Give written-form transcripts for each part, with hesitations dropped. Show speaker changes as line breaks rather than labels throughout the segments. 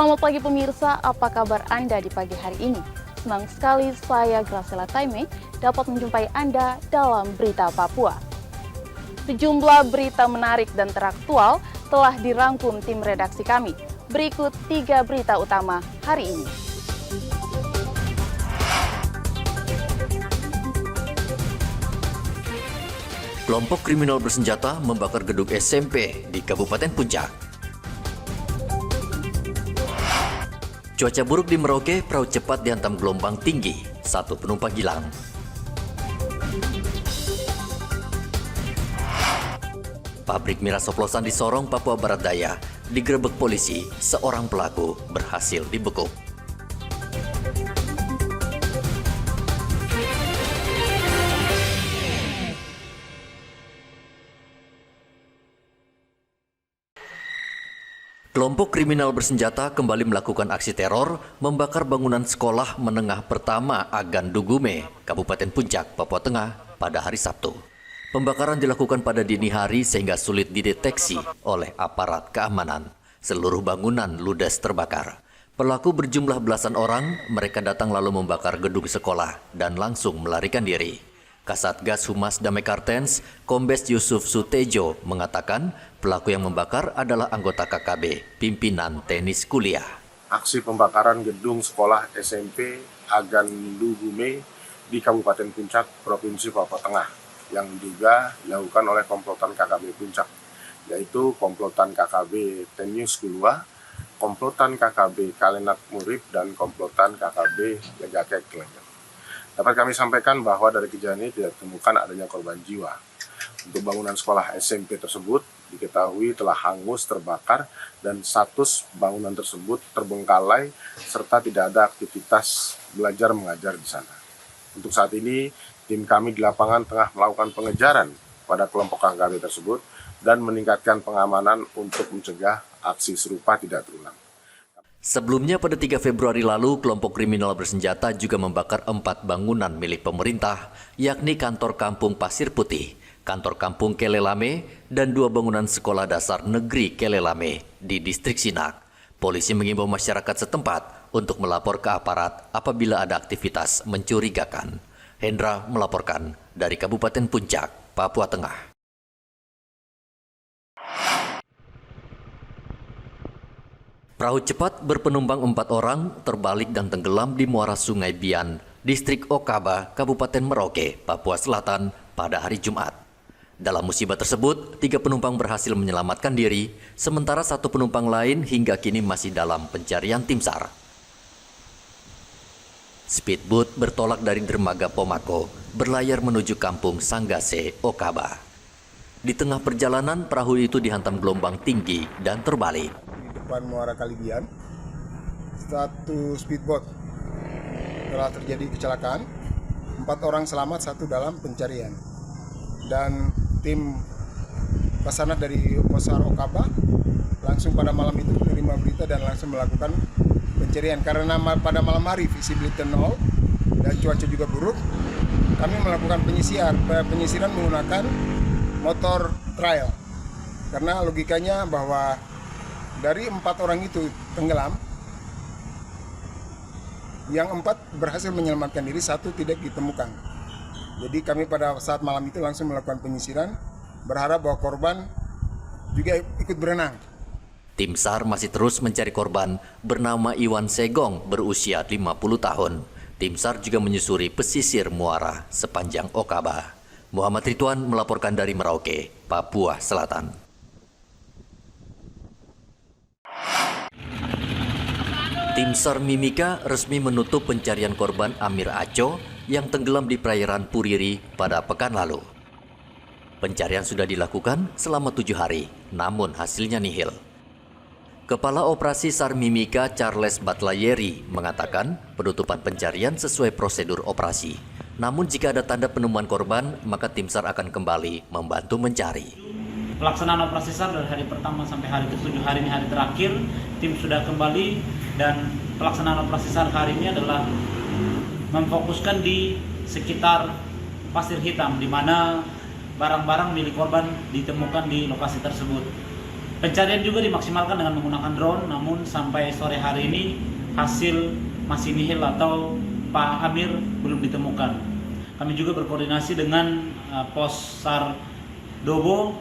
Selamat pagi pemirsa, apa kabar Anda di pagi hari ini? Senang sekali saya Graciela Taime dapat menjumpai Anda dalam Berita Papua. Sejumlah berita menarik dan teraktual telah dirangkum tim redaksi kami. Berikut 3 berita utama hari ini.
Kelompok kriminal bersenjata membakar gedung SMP di Kabupaten Puncak. Cuaca buruk di Merauke, perahu cepat dihantam gelombang tinggi, 1 penumpang hilang. Pabrik miras oplosan di Sorong, Papua Barat Daya, digerebek polisi, seorang pelaku berhasil dibekuk. Kelompok kriminal bersenjata kembali melakukan aksi teror membakar bangunan sekolah menengah pertama Agan Dugume, Kabupaten Puncak, Papua Tengah pada hari Sabtu. Pembakaran dilakukan pada dini hari sehingga sulit dideteksi oleh aparat keamanan. Seluruh bangunan ludes terbakar. Pelaku berjumlah belasan orang, mereka datang lalu membakar gedung sekolah dan langsung melarikan diri. Kasatgas Humas Damai Kartens, Kombes Yusuf Sutejo mengatakan pelaku yang membakar adalah anggota KKB, pimpinan tenis kuliah.
Aksi pembakaran gedung sekolah SMP Agan Dugume di Kabupaten Puncak, Provinsi Papua Tengah yang diduga dilakukan oleh komplotan KKB Puncak, yaitu komplotan KKB Tenis Kulua, komplotan KKB Kalenak Murib, dan komplotan KKB Legakek Klender. Dapat kami sampaikan bahwa dari kejadian ini tidak ditemukan adanya korban jiwa. Untuk bangunan sekolah SMP tersebut diketahui telah hangus terbakar dan status bangunan tersebut terbengkalai serta tidak ada aktivitas belajar mengajar di sana. Untuk saat ini, tim kami di lapangan tengah melakukan pengejaran pada kelompok KKB tersebut dan meningkatkan pengamanan untuk mencegah aksi serupa tidak terulang.
Sebelumnya pada 3 Februari lalu, kelompok kriminal bersenjata juga membakar 4 bangunan milik pemerintah, yakni kantor kampung Pasir Putih, kantor kampung Kelelame, dan 2 bangunan sekolah dasar negeri Kelelame di distrik Sinak. Polisi mengimbau masyarakat setempat untuk melapor ke aparat apabila ada aktivitas mencurigakan. Hendra melaporkan dari Kabupaten Puncak, Papua Tengah. Perahu cepat berpenumpang 4 orang terbalik dan tenggelam di muara Sungai Bian, Distrik Okaba, Kabupaten Merauke, Papua Selatan pada hari Jumat. Dalam musibah tersebut, 3 penumpang berhasil menyelamatkan diri, sementara 1 penumpang lain hingga kini masih dalam pencarian tim SAR. Speedboat bertolak dari dermaga Pomako, berlayar menuju kampung Sanggase, Okaba. Di tengah perjalanan, perahu itu dihantam gelombang tinggi dan terbalik.
Depan Muara Kalibian, 1 speedboat telah terjadi kecelakaan, 4 orang selamat, 1 dalam pencarian. Dan tim Basarnas dari Posar Okaba langsung pada malam itu menerima berita dan langsung melakukan pencarian. Karena pada malam hari visibility nol dan cuaca juga buruk, kami melakukan penyisiran menggunakan motor trail. Karena logikanya bahwa dari 4 orang itu tenggelam, yang 4 berhasil menyelamatkan diri, 1 tidak ditemukan. Jadi kami pada saat malam itu langsung melakukan penyisiran, berharap bahwa korban juga ikut berenang.
Tim SAR masih terus mencari korban bernama Iwan Segong berusia 50 tahun. Tim SAR juga menyusuri pesisir muara sepanjang Okaba. Muhammad Ridwan melaporkan dari Merauke, Papua Selatan. Tim SAR Mimika resmi menutup pencarian korban Amir Aco yang tenggelam di perairan Puriri pada pekan lalu. Pencarian sudah dilakukan selama 7 hari, namun hasilnya nihil. Kepala Operasi SAR Mimika Charles Batlayeri mengatakan penutupan pencarian sesuai prosedur operasi. Namun jika ada tanda penemuan korban, maka tim SAR akan kembali membantu mencari.
Pelaksanaan operasi SAR dari hari pertama sampai hari ke-7, hari ini hari terakhir, tim sudah kembali dan pelaksanaan operasi SAR hari ini adalah memfokuskan di sekitar pasir hitam, di mana barang-barang milik korban ditemukan di lokasi tersebut. Pencarian juga dimaksimalkan dengan menggunakan drone, namun sampai sore hari ini hasil masih nihil atau Pak Amir belum ditemukan. Kami juga berkoordinasi dengan Pos SAR Dobo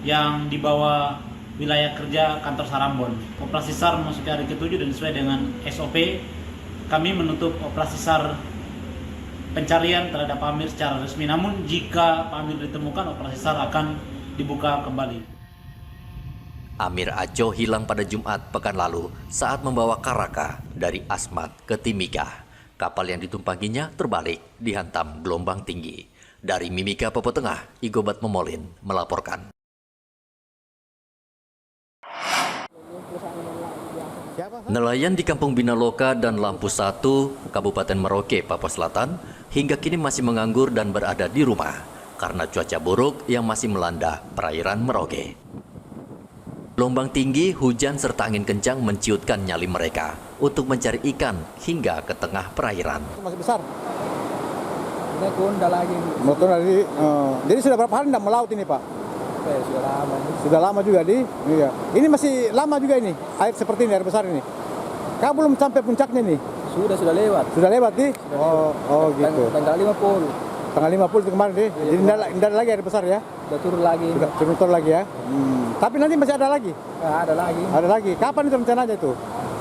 yang di bawah wilayah kerja kantor Sarambon. Operasi SAR memasuki hari ke-7 dan sesuai dengan SOP, kami menutup operasi SAR pencarian terhadap Pak Amir secara resmi. Namun jika Pak Amir ditemukan, operasi SAR akan dibuka kembali.
Amir Aco hilang pada Jumat pekan lalu saat membawa Karaka dari Asmat ke Timika. Kapal yang ditumpanginya terbalik dihantam gelombang tinggi. Dari Mimika, Papua Tengah, Igobat Momolin melaporkan. Nelayan di Kampung Binaloka dan Lampu 1, Kabupaten Merauke, Papua Selatan, hingga kini masih menganggur dan berada di rumah karena cuaca buruk yang masih melanda perairan Merauke. Gelombang tinggi, hujan, serta angin kencang menciutkan nyali mereka untuk mencari ikan hingga ke tengah perairan.
Masih besar. Ini tunda lagi. Mau tunda lagi. Jadi sudah berapa hari tidak melaut ini, Pak? Sudah lama. Sudah lama juga di. Iya. Ini masih lama juga ini. Air seperti ini, air besar ini. Kau belum sampai puncaknya nih? Sudah lewat. Sudah lewat nih? Oh gitu. Tanggal 50. Tanggal 50 itu kemarin deh. Jadi tidak ada lagi air besar ya? Sudah turun lagi. Sudah turun lagi ya? Tapi nanti masih ada lagi? Ya, ada lagi. Ada lagi. Kapan itu rencananya itu?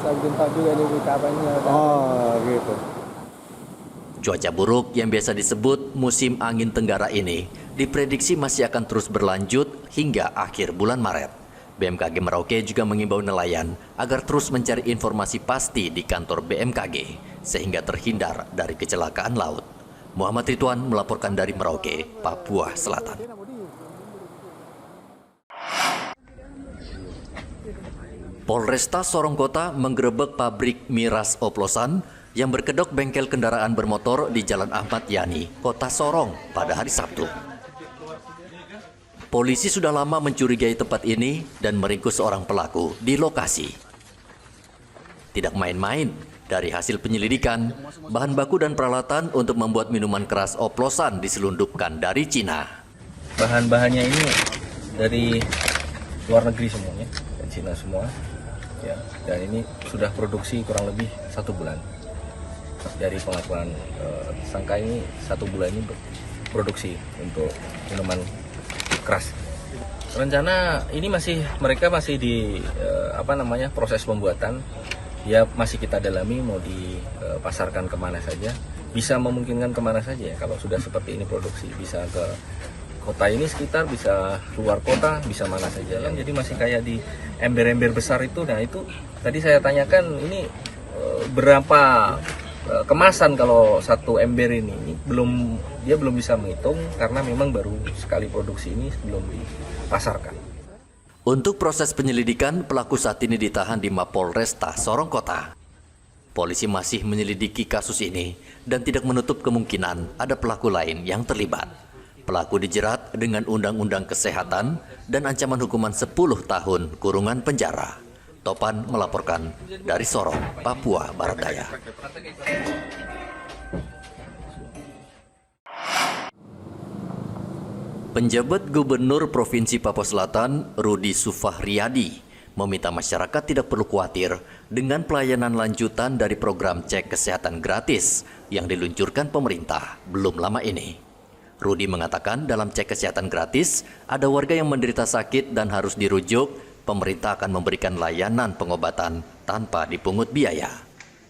Saya belum tahu juga ini kapannya. Oh gitu.
Cuaca buruk yang biasa disebut musim angin tenggara ini diprediksi masih akan terus berlanjut hingga akhir bulan Maret. BMKG Merauke juga mengimbau nelayan agar terus mencari informasi pasti di kantor BMKG sehingga terhindar dari kecelakaan laut. Muhammad Ridwan melaporkan dari Merauke, Papua Selatan. Polresta Sorong Kota menggerebek pabrik miras oplosan yang berkedok bengkel kendaraan bermotor di Jalan Ahmad Yani, Kota Sorong pada hari Sabtu. Polisi sudah lama mencurigai tempat ini dan meringkus seorang pelaku di lokasi. Tidak main-main, dari hasil penyelidikan, bahan baku dan peralatan untuk membuat minuman keras oplosan diselundupkan dari Cina.
Bahan-bahannya ini dari luar negeri semuanya, dari Cina semua. Ya, dan ini sudah produksi kurang lebih 1 bulan. Dari pengakuan tersangka ini 1 bulan ini produksi untuk minuman keras. Rencana ini mereka masih di proses pembuatan. Ya masih kita dalami mau dipasarkan kemana saja. Bisa memungkinkan kemana saja ya kalau sudah seperti ini produksi. Bisa ke kota ini sekitar, bisa keluar kota, bisa mana saja. Jadi masih kayak di ember-ember besar itu. Nah itu tadi saya tanyakan ini berapa kemasan kalau 1 ember ini. Dia belum bisa menghitung karena memang baru sekali produksi ini belum dipasarkan.
Untuk proses penyelidikan, pelaku saat ini ditahan di Mapolresta Sorong Kota. Polisi masih menyelidiki kasus ini dan tidak menutup kemungkinan ada pelaku lain yang terlibat. Pelaku dijerat dengan Undang-Undang Kesehatan dan ancaman hukuman 10 tahun kurungan penjara. Topan melaporkan dari Sorong, Papua Barat Daya. Penjabat Gubernur Provinsi Papua Selatan, Rudi Sufahriyadi, meminta masyarakat tidak perlu khawatir dengan pelayanan lanjutan dari program cek kesehatan gratis yang diluncurkan pemerintah belum lama ini. Rudi mengatakan dalam cek kesehatan gratis, ada warga yang menderita sakit dan harus dirujuk, pemerintah akan memberikan layanan pengobatan tanpa dipungut biaya.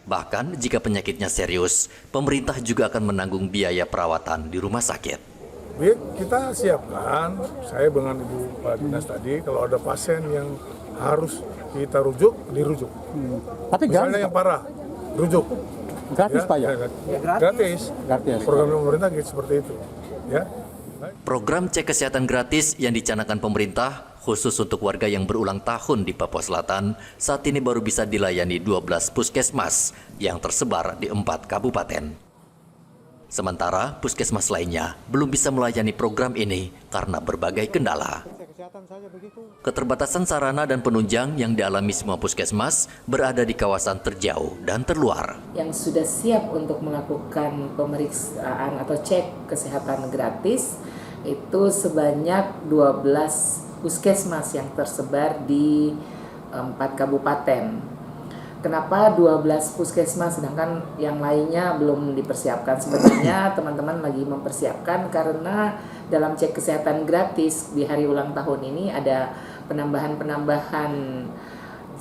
Bahkan jika penyakitnya serius, pemerintah juga akan menanggung biaya perawatan di rumah sakit.
Kita siapkan, saya dengan Ibu Pak Dinas tadi, kalau ada pasien yang harus kita rujuk, dirujuk.
Tapi
misalnya yang parah, rujuk.
Gratis
ya,
Pak ya?
Gratis. Program pemerintah gitu, seperti itu. Ya.
Program cek kesehatan gratis yang dicanangkan pemerintah khusus untuk warga yang berulang tahun di Papua Selatan saat ini baru bisa dilayani 12 puskesmas yang tersebar di 4 kabupaten. Sementara puskesmas lainnya belum bisa melayani program ini karena berbagai kendala. Keterbatasan sarana dan penunjang yang dialami semua puskesmas berada di kawasan terjauh dan terluar.
Yang sudah siap untuk melakukan pemeriksaan atau cek kesehatan gratis itu sebanyak 12 puskesmas yang tersebar di 4 kabupaten. Kenapa 12 puskesmas sedangkan yang lainnya belum dipersiapkan? Sebenarnya teman-teman lagi mempersiapkan karena dalam cek kesehatan gratis di hari ulang tahun ini ada penambahan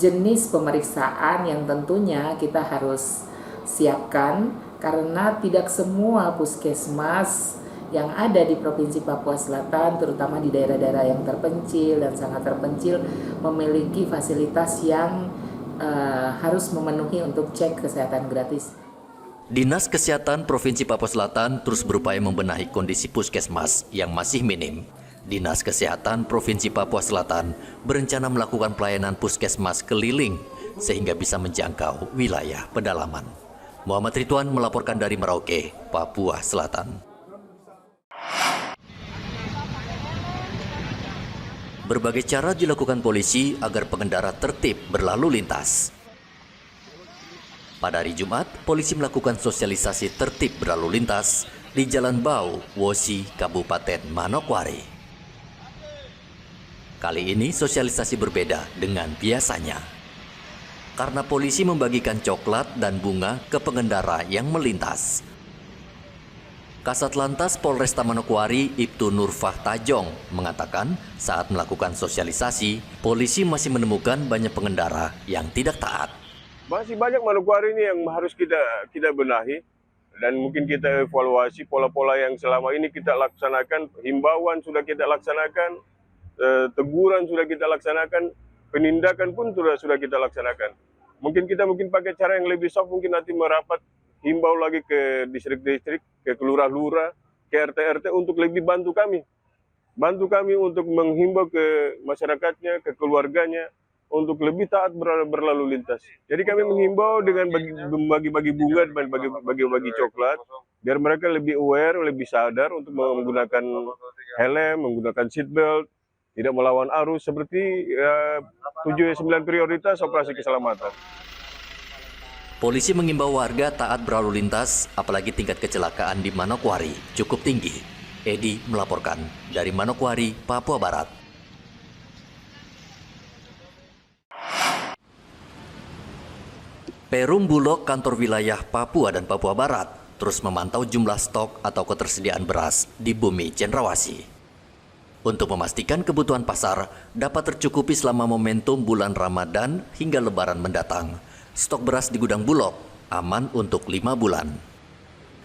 jenis pemeriksaan yang tentunya kita harus siapkan karena tidak semua puskesmas yang ada di Provinsi Papua Selatan, terutama di daerah-daerah yang terpencil dan sangat terpencil, memiliki fasilitas yang harus memenuhi untuk cek kesehatan gratis.
Dinas Kesehatan Provinsi Papua Selatan terus berupaya membenahi kondisi puskesmas yang masih minim. Dinas Kesehatan Provinsi Papua Selatan berencana melakukan pelayanan puskesmas keliling sehingga bisa menjangkau wilayah pedalaman. Muhammad Ridwan melaporkan dari Merauke, Papua Selatan. Berbagai cara dilakukan polisi agar pengendara tertib berlalu lintas. Pada hari Jumat, polisi melakukan sosialisasi tertib berlalu lintas di Jalan Bau, Wosi, Kabupaten Manokwari. Kali ini sosialisasi berbeda dengan biasanya. Karena polisi membagikan coklat dan bunga ke pengendara yang melintas. Kasat Lantas Polresta Manokwari Ibtu Nurfah Tajong mengatakan saat melakukan sosialisasi, polisi masih menemukan banyak pengendara yang tidak taat.
Masih banyak Manokwari ini yang harus kita benahi dan mungkin kita evaluasi pola-pola yang selama ini kita laksanakan, himbauan sudah kita laksanakan, teguran sudah kita laksanakan, penindakan pun sudah kita laksanakan. Mungkin kita pakai cara yang lebih soft, mungkin nanti merapat himbau lagi ke distrik-distrik, ke kelurah-lurah, ke RT-RT untuk lebih bantu kami untuk menghimbau ke masyarakatnya, ke keluarganya, untuk lebih taat berlalu lintas. Jadi kami menghimbau dengan bagi-bagi bunga, bagi-bagi coklat, biar mereka lebih aware, lebih sadar untuk menggunakan helm, menggunakan seatbelt, tidak melawan arus, seperti 7-9 prioritas operasi keselamatan.
Polisi mengimbau warga taat berlalu lintas, apalagi tingkat kecelakaan di Manokwari cukup tinggi. Edi melaporkan dari Manokwari, Papua Barat. Perum Bulog kantor wilayah Papua dan Papua Barat terus memantau jumlah stok atau ketersediaan beras di bumi Cendrawasih. Untuk memastikan kebutuhan pasar dapat tercukupi selama momentum bulan Ramadan hingga Lebaran mendatang. Stok beras di gudang Bulog aman untuk 5 bulan.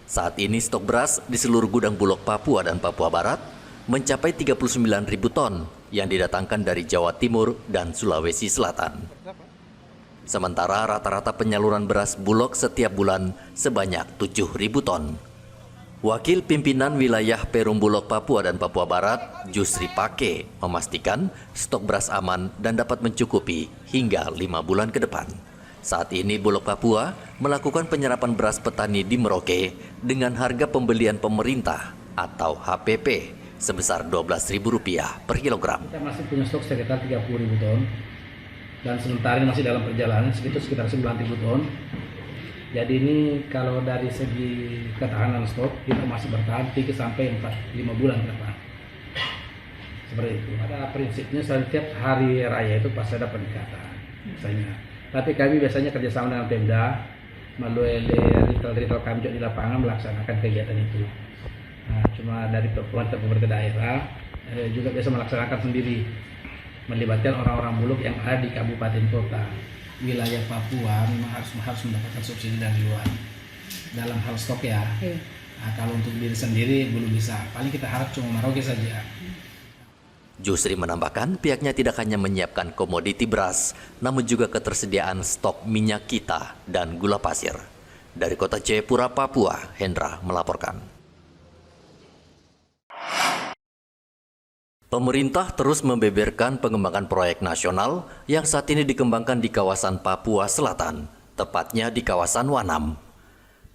Saat ini stok beras di seluruh gudang Bulog Papua dan Papua Barat mencapai 39.000 ton yang didatangkan dari Jawa Timur dan Sulawesi Selatan. Sementara rata-rata penyaluran beras Bulog setiap bulan sebanyak 7.000 ton. Wakil Pimpinan Wilayah Perum Bulog Papua dan Papua Barat, Jusri Pake, memastikan stok beras aman dan dapat mencukupi hingga 5 bulan ke depan. Saat ini Bulog Papua melakukan penyerapan beras petani di Merauke dengan harga pembelian pemerintah atau HPP sebesar Rp12.000 per kilogram.
Kita masih punya stok sekitar 30.000 ton dan sementara ini masih dalam perjalanan sekitar 9.000 ton. Jadi ini kalau dari segi ketahanan stok kita masih bertahan 3 sampai 5 bulan ke depan. Seperti itu. Pada prinsipnya setiap hari raya itu pasti ada peningkatan. Misalnya. Tapi kami biasanya kerjasama dengan Pemda melalui retail kami juga di lapangan melaksanakan kegiatan itu. Nah, cuma dari pemerintah daerah juga biasa melaksanakan sendiri, melibatkan orang-orang Bulog yang ada di kabupaten kota. Wilayah Papua memang harus mendapatkan subsidi dari luar dalam hal stok ya. Nah, kalau untuk diri sendiri belum bisa. Paling kita harap cuma Merauke saja.
Jusri menambahkan pihaknya tidak hanya menyiapkan komoditi beras, namun juga ketersediaan stok minyak kita dan gula pasir. Dari kota Jayapura, Papua, Hendra melaporkan. Pemerintah terus membeberkan pengembangan proyek nasional yang saat ini dikembangkan di kawasan Papua Selatan, tepatnya di kawasan Wanam.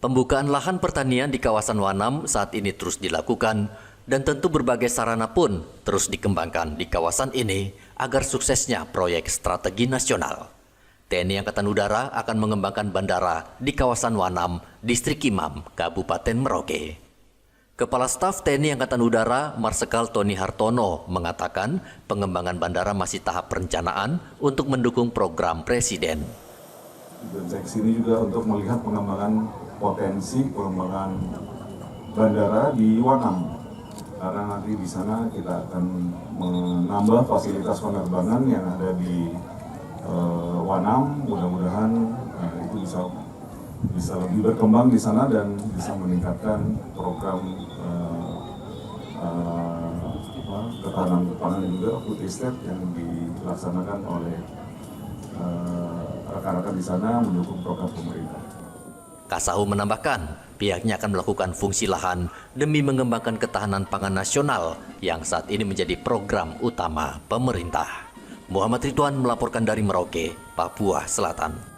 Pembukaan lahan pertanian di kawasan Wanam saat ini terus dilakukan, dan tentu berbagai sarana pun terus dikembangkan di kawasan ini agar suksesnya proyek strategi nasional. TNI Angkatan Udara akan mengembangkan bandara di kawasan Wanam, Distrik Imam, Kabupaten Merauke. Kepala Staf TNI Angkatan Udara Marsikal Tony Hartono mengatakan pengembangan bandara masih tahap perencanaan untuk mendukung program Presiden.
Dan sini juga untuk melihat pengembangan potensi pengembangan bandara di Wanam. Karena nanti di sana kita akan menambah fasilitas penerbangan yang ada di Wanam. Mudah-mudahan itu bisa lebih berkembang di sana dan bisa meningkatkan program ketahanan pangan dan juga food estate yang dilaksanakan oleh rekan-rekan di sana mendukung program pemerintah.
Kasahu menambahkan, pihaknya akan melakukan fungsi lahan demi mengembangkan ketahanan pangan nasional yang saat ini menjadi program utama pemerintah. Muhammad Ridwan melaporkan dari Merauke, Papua Selatan.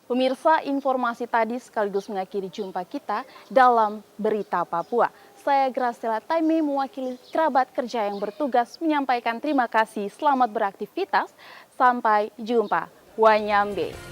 Pemirsa, informasi tadi sekaligus mengakhiri jumpa kita dalam Berita Papua. Saya Graciela Taime mewakili kerabat kerja yang bertugas menyampaikan terima kasih, selamat beraktivitas, sampai jumpa. Wanyambe.